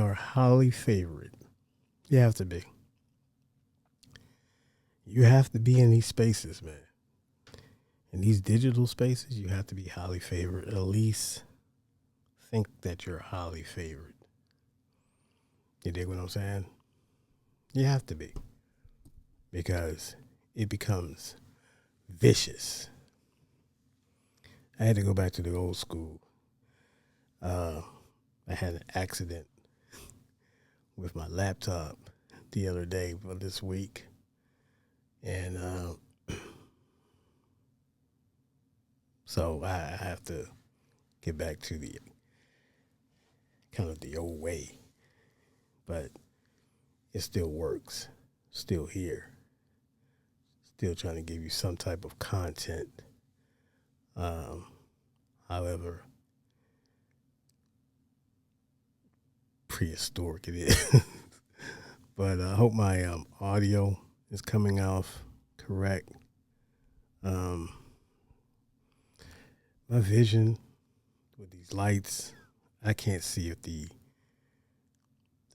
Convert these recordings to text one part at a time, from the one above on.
are highly favored. You have to be. You have to be in these spaces, man. In these digital spaces, you have to be highly favored. At least think that you're highly favored. You dig what I'm saying? You have to be. Because it becomes vicious. I had to go back to the old school. I had an accident with my laptop the other day for this week. And so I have to get back to the kind of the old way. But it still works. Still here. Still trying to give you some type of content. However prehistoric it is. But I hope my audio is coming off correct. My vision with these lights, I can't see if the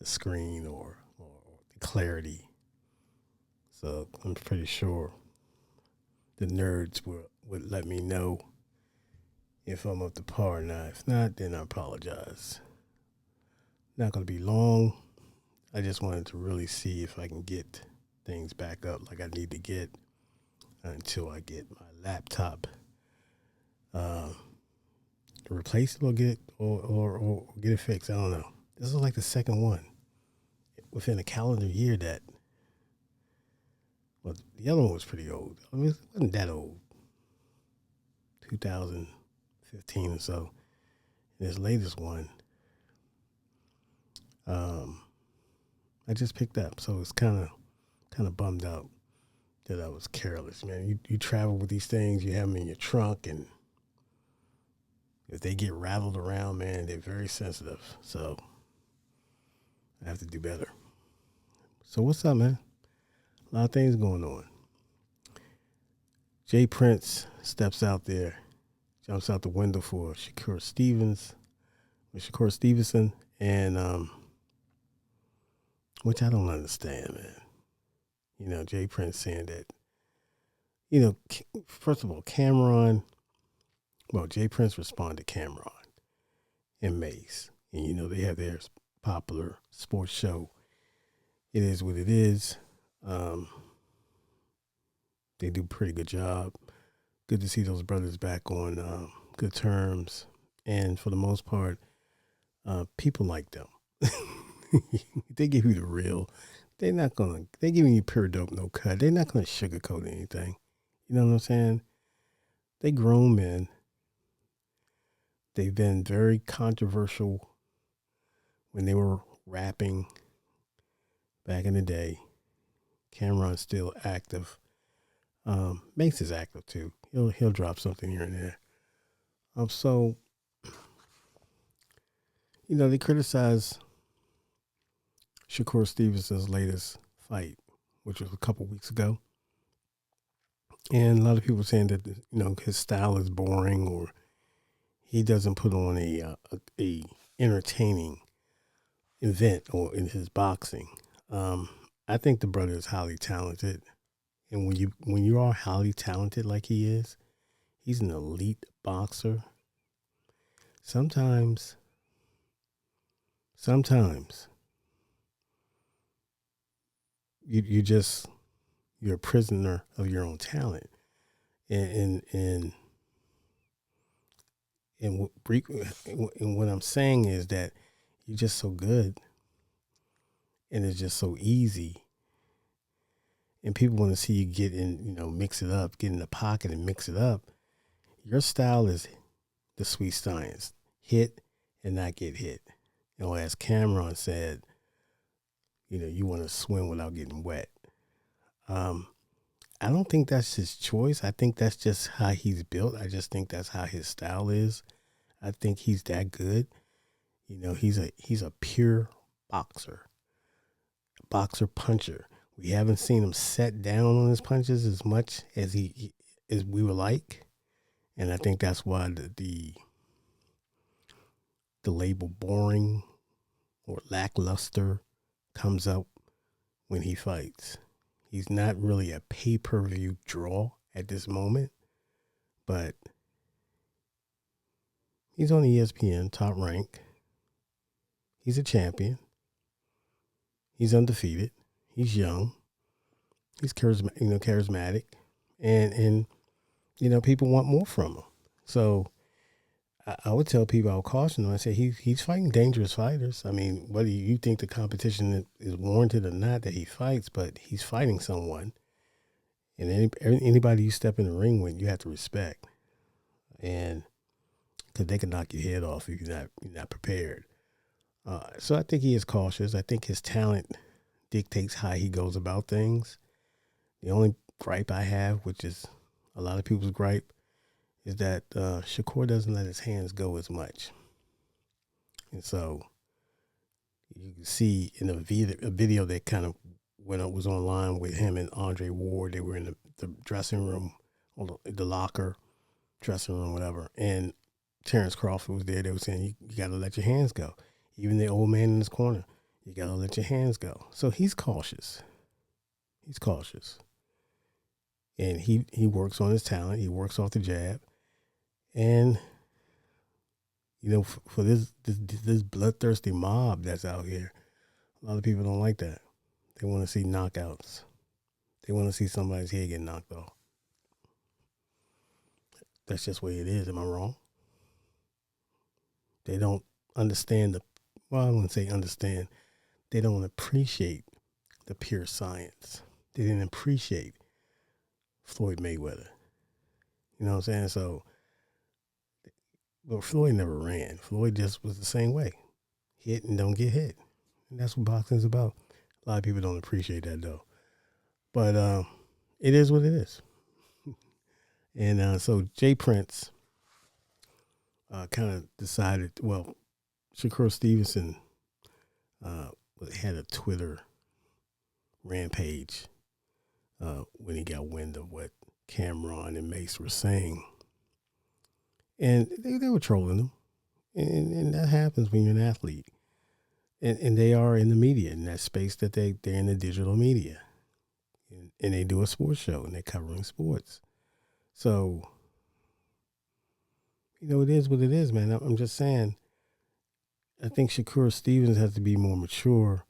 screen or the clarity. So I'm pretty sure the nerds would let me know if I'm up to par or not. If not, then I apologize. Not going to be long. I just wanted to really see if I can get things back up like I need to get until I get my laptop replaced or get or get it fixed. I don't know. This is like the second one within a calendar year that. Well, the other one was pretty old. I mean, it wasn't that old. 2015 or so. And this latest one, I just picked up, so it's kind of bummed out that I was careless, man. You travel with these things, you have them in your trunk, and if they get rattled around, man, they're very sensitive. So I have to do better. So what's up, man? A lot of things going on. Jay Prince steps out there, jumps out the window for Shakur Stevenson, and which I don't understand, man. You know, Jay Prince saying that, you know, first of all, Jay Prince responded to Cameron and Mace. And, you know, they have their popular sports show. It is what it is. They do a pretty good job. Good to see those brothers back on good terms. And for the most part, people like them. They give you the real. They're giving you pure dope, no cut. They're not going to sugarcoat anything. You know what I'm saying? They grown men. They've been very controversial when they were rapping back in the day. Cameron's still active. Mace is active too. He'll drop something here and there. So, you know, they criticize Shakur Stevenson's latest fight, which was a couple weeks ago. And a lot of people saying that, you know, his style is boring or he doesn't put on a entertaining event or in his boxing. I think the brother is highly talented. And when you are highly talented like he is, he's an elite boxer. Sometimes you're a prisoner of your own talent, and what I'm saying is that you're just so good, and it's just so easy, and people want to see you get in, you know, mix it up, get in the pocket and mix it up. Your style is the sweet science: hit and not get hit. You know, as Cameron said, you know, you want to swim without getting wet. I don't think that's his choice. I think that's just how he's built. I just think that's how his style is. I think he's that good. You know, he's a pure boxer puncher. We haven't seen him set down on his punches as much as as we would like, and I think that's why the label boring or lackluster comes up when he fights. He's not really a pay-per-view draw at this moment, but he's on ESPN, top rank. He's a champion. He's undefeated. He's young. He's charismatic, and people want more from him. So I would tell people, I would caution them. I say he's fighting dangerous fighters. I mean, whether you think the competition is warranted or not that he fights, but he's fighting someone, and anybody you step in the ring with, you have to respect, and because they can knock your head off if you're not prepared. So I think he is cautious. I think his talent dictates how he goes about things. The only gripe I have, which is a lot of people's gripe, is that Shakur doesn't let his hands go as much. And so you can see in a video that kind of was online with him and Andre Ward. They were in the dressing room, or the locker, dressing room, whatever. And Terrence Crawford was there. They were saying, you got to let your hands go. Even the old man in his corner, you got to let your hands go. So he's cautious. He's cautious. And he works on his talent. He works off the jab. And, for this bloodthirsty mob that's out here, a lot of people don't like that. They want to see knockouts. They want to see somebody's head get knocked off. That's just the way it is. Am I wrong? They don't understand I wouldn't say understand. They don't appreciate the pure science. They didn't appreciate Floyd Mayweather. You know what I'm saying? So, but Floyd never ran. Floyd just was the same way. Hit and don't get hit. And that's what boxing is about. A lot of people don't appreciate that, though. But it is what it is. And so Jay Prince kind of decided, Shakur Stevenson had a Twitter rampage when he got wind of what Cameron and Mace were saying. And they were trolling him. And that happens when you're an athlete. And they are in the media, in that space that they're in the digital media. And they do a sports show, and they're covering sports. So, it is what it is, man. I'm just saying, I think Shakur Stevens has to be more mature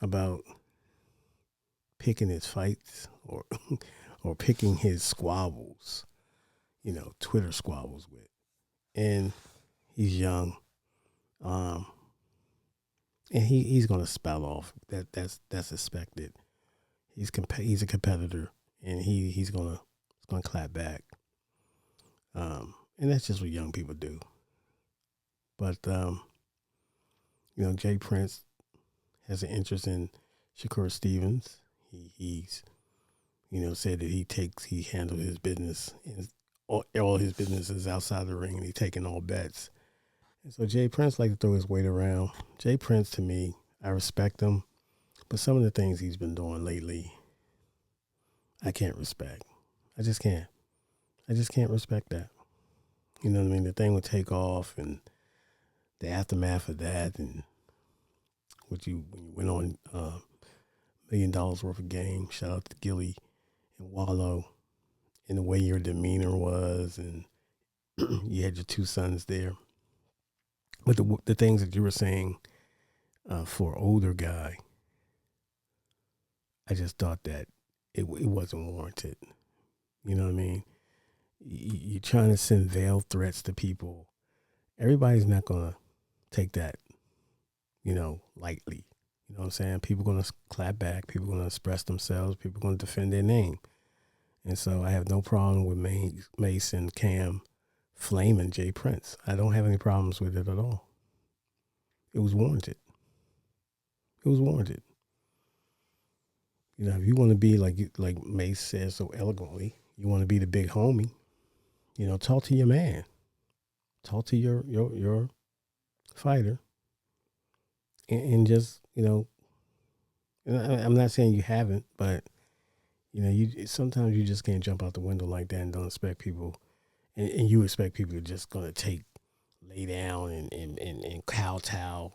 about picking his fights or picking his squabbles, Twitter squabbles with. And he's young. And he's going to spout off. That's expected. He's a competitor, and he's going to clap back. And that's just what young people do. But Jay Prince has an interest in Shakur Stevens. He's said that he handled his business, and all his businesses outside the ring, and he's taking all bets. And so Jay Prince like to throw his weight around. Jay Prince, to me, I respect him, but some of the things he's been doing lately, I can't respect. I just can't. I just can't respect that. You know what I mean? The thing with Takeoff and the aftermath of that, and when you went on $1 million worth of game. Shout out to Gilly and Wallow, and the way your demeanor was, and you had your two sons there. But the things that you were saying for an older guy, I just thought that it wasn't warranted. You know what I mean? You're trying to send veiled threats to people. Everybody's not going to take that, lightly. You know what I'm saying? People are going to clap back. People are going to express themselves. People are going to defend their name. And so I have no problem with Mace and Cam flaming Jay Prince. I don't have any problems with it at all. It was warranted. It was warranted. If you want to be like Mace says so eloquently, you want to be the big homie, talk to your man. Talk to your fighter. And just, and I'm not saying you haven't, but, you sometimes you just can't jump out the window like that and don't expect people, and you expect people to just going to lay down and kowtow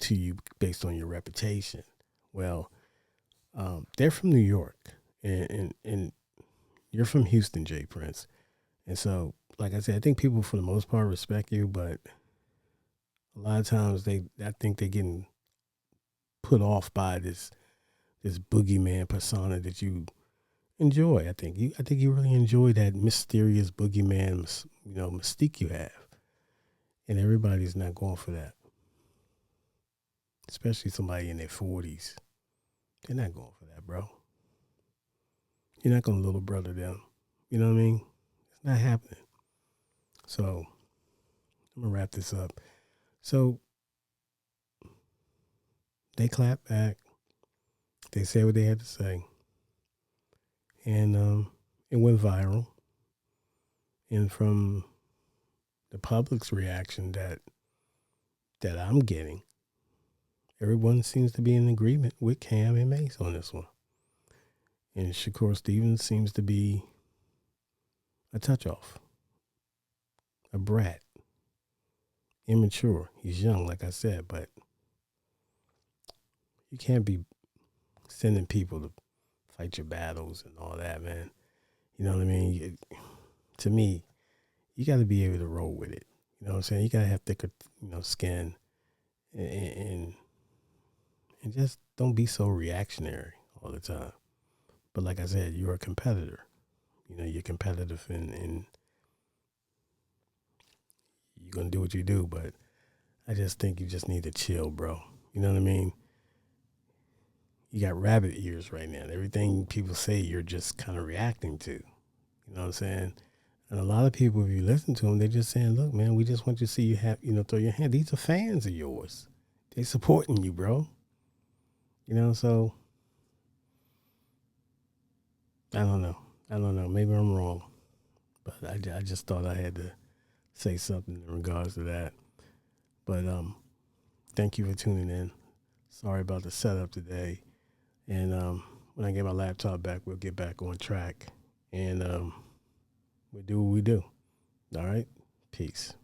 to you based on your reputation. Well, they're from New York, and you're from Houston, Jay Prince. And so, like I said, I think people for the most part respect you, but a lot of times I think they're getting put off by this boogeyman persona that you enjoy. I think you really enjoy that mysterious boogeyman, mystique you have, and everybody's not going for that. Especially somebody in their 40s, they're not going for that, bro. You're not gonna little brother them. You know what I mean? It's not happening. So I'm gonna wrap this up. So they clapped back. They said what they had to say, and it went viral. And from the public's reaction that I'm getting, everyone seems to be in agreement with Cam and Mace on this one. And Shakur Stevens seems to be a touch off, a brat, immature. He's young, like I said, but you can't be sending people to fight your battles and all that, man. You know what I mean? To me, you got to be able to roll with it. You know what I'm saying? You got to have thicker, skin, and just don't be so reactionary all the time. But like I said, you're a competitor. You're competitive, and you're gonna do what you do. But I just think you just need to chill, bro. You know what I mean? You got rabbit ears right now. Everything people say, you're just kind of reacting to. You know what I'm saying? And a lot of people, if you listen to them, they're just saying, look, man, we just want you to see you have, throw your hand. These are fans of yours. They supporting you, bro. So I don't know. Maybe I'm wrong. But I just thought I had to say something in regards to that. But thank you for tuning in. Sorry about the setup today. And when I get my laptop back, we'll get back on track. And we'll do what we do. All right? Peace.